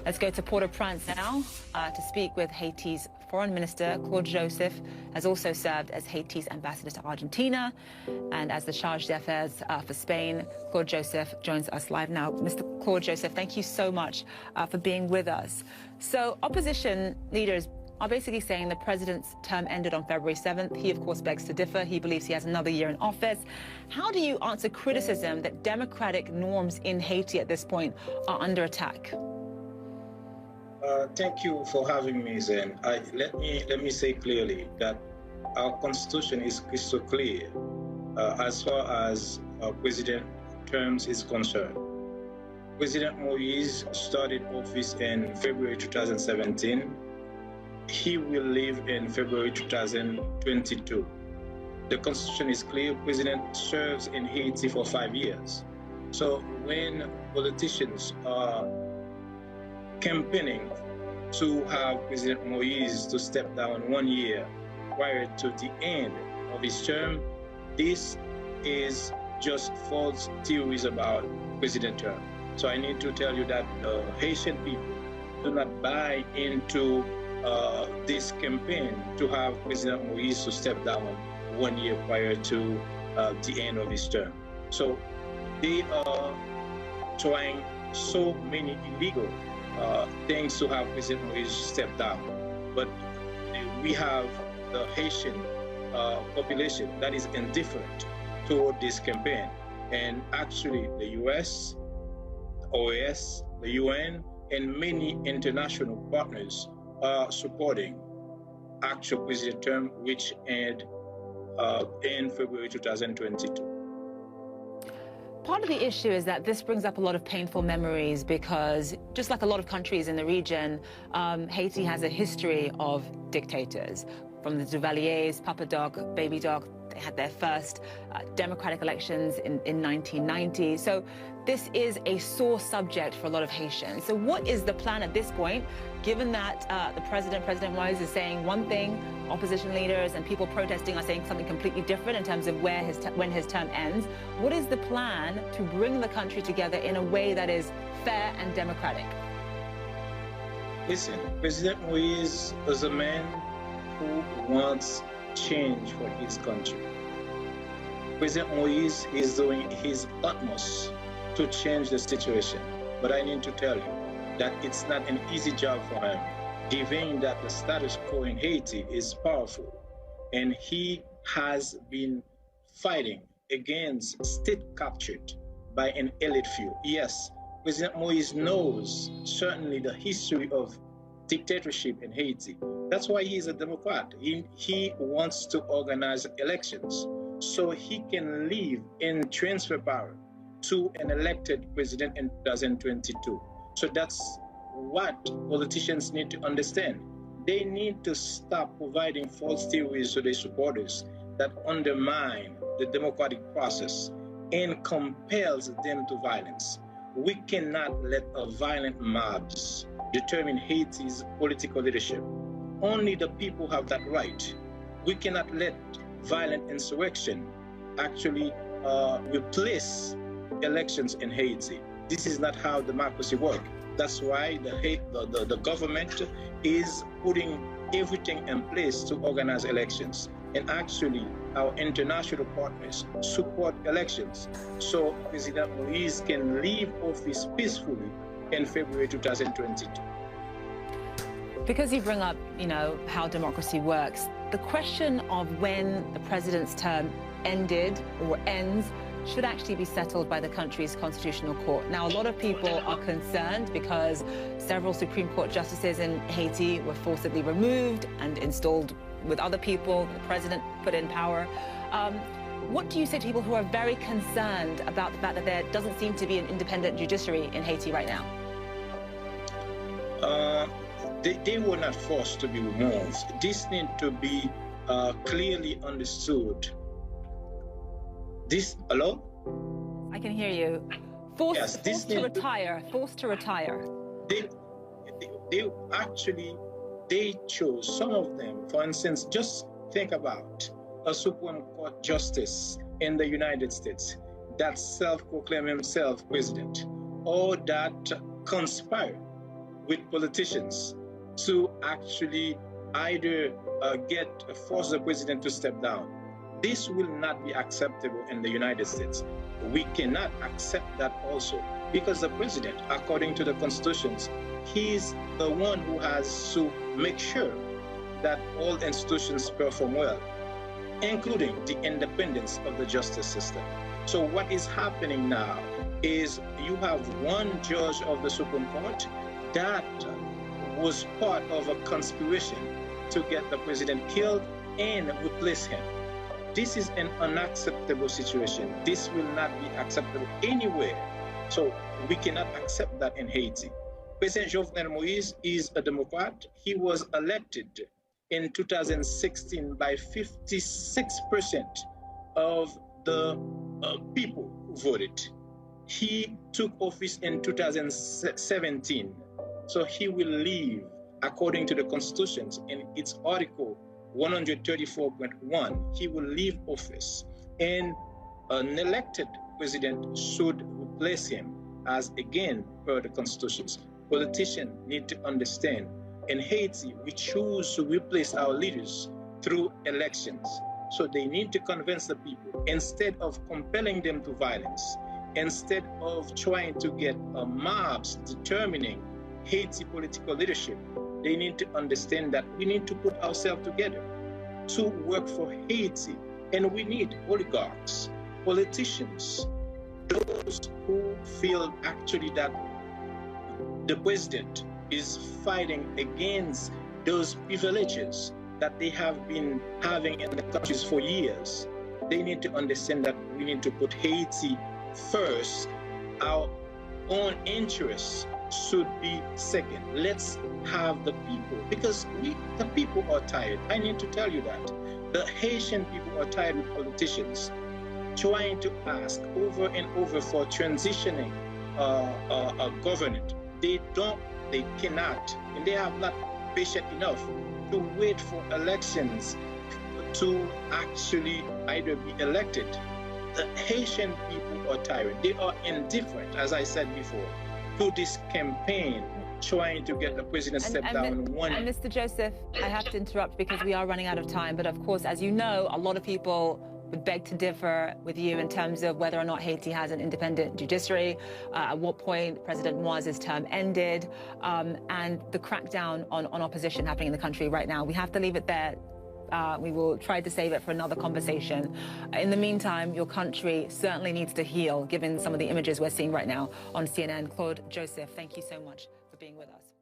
Let's go to Port-au-Prince now to speak with Haiti's Foreign Minister. Claude JOSEPH has also served as Haiti's ambassador to Argentina and as the chargé d'affaires for Spain. Claude JOSEPH joins us live now. Mr. Claude JOSEPH, thank you so much for being with us. So opposition leaders are basically saying the president's term ended on February 7th. He, of course, begs to differ. He believes he has another year in office. How do you answer criticism that democratic norms in Haiti at this point are under attack? Thank you for having me, Zen. Let me say clearly that our constitution is crystal clear as far as president terms is concerned. President Moïse started office in February 2017. He will leave in February 2022. The constitution is clear. President serves in Haiti for 5 years. So when politicians are campaigning to have President Moïse to step down 1 year prior to the end of his term, this is just false theories about president term. So I need to tell you that Haitian people do not buy into this campaign to have President Moïse to step down 1 year prior to the end of his term. So they are trying so many illegal things to have President Moïse step down. But we have the Haitian population that is indifferent toward this campaign. And actually the US, OAS, the UN, and many international partners are supporting actual president term, which end in February 2022. Part of the issue is that this brings up a lot of painful memories because, just like a lot of countries in the region, Haiti has a history of dictators. From the Duvaliers, Papa Doc, Baby Doc, they had their first democratic elections in 1990. So this is a sore subject for a lot of Haitians. So what is the plan at this point, given that President Moïse is saying one thing, opposition leaders and people protesting are saying something completely different in terms of when his term ends? What is the plan to bring the country together in a way that is fair and democratic? Listen, President Moïse is a man who wants change for his country. President Moïse is doing his utmost to change the situation. But I need to tell you that it's not an easy job for him, given that the status quo in Haiti is powerful. And he has been fighting against state captured by an elite few. Yes, President Moïse knows certainly the history of dictatorship in Haiti. That's why he's a Democrat. He wants to organize elections so he can leave and transfer power to an elected president in 2022. So that's what politicians need to understand. They need to stop providing false theories to their supporters that undermine the democratic process and compels them to violence. We cannot let violent mobs determine Haiti's political leadership. Only the people have that right. We cannot let violent insurrection actually replace elections in Haiti. This is not how democracy works. That's why the government is putting everything in place to organize elections. And actually, our international partners support elections. So President Moïse can leave office peacefully in February 2022. Because you bring up, how democracy works, the question of when the president's term ended or ends should actually be settled by the country's constitutional court. Now, a lot of people are concerned because several Supreme Court justices in Haiti were forcibly removed and installed with other people. The president put in power. What do you say to people who are very concerned about the fact that there doesn't seem to be an independent judiciary in Haiti right now? They were not forced to be removed. This needs to be clearly understood. Hello? I can hear you. Forced to retire. They chose, some of them, for instance, just think about a Supreme Court justice in the United States that self-proclaimed himself president, or that conspired with politicians to actually either force the president to step down. This will not be acceptable in the United States. We cannot accept that also, because the president, according to the constitutions, he's the one who has to make sure that all institutions perform well, including the independence of the justice system. So what is happening now is you have one judge of the Supreme Court that was part of a conspiracy to get the president killed and replace him. This is an unacceptable situation. This will not be acceptable anywhere. So we cannot accept that in Haiti. President Jovenel Moïse is a Democrat. He was elected in 2016 by 56% of the people who voted. He took office in 2017. So he will leave, according to the constitutions in its article 134.1, he will leave office, and an elected president should replace him, as again per the constitutions. Politicians need to understand, in Haiti, we choose to replace our leaders through elections. So they need to convince the people, instead of compelling them to violence, instead of trying to get mobs determining Haiti political leadership. They need to understand that we need to put ourselves together to work for Haiti. And we need oligarchs, politicians, those who feel actually that the president is fighting against those privileges that they have been having in the countries for years. They need to understand that we need to put Haiti first. Our own interests should be second. Let's have the people, because the people are tired. I need to tell you that. The Haitian people are tired with politicians trying to ask over and over for transitioning a government. They cannot, and they have not patient enough to wait for elections to actually either be elected. The Haitian people are tired. They are indifferent, as I said before, to this campaign trying to get the president step down. And Mr. Joseph, I have to interrupt because we are running out of time. But of course, as you know, a lot of people would beg to differ with you in terms of whether or not Haiti has an independent judiciary, at what point President Moise's term ended, and the crackdown on opposition happening in the country right now. We have to leave it there. We will try to save it for another conversation. In the meantime, your country certainly needs to heal, given some of the images we're seeing right now on CNN. Claude JOSEPH, thank you so much for being with us.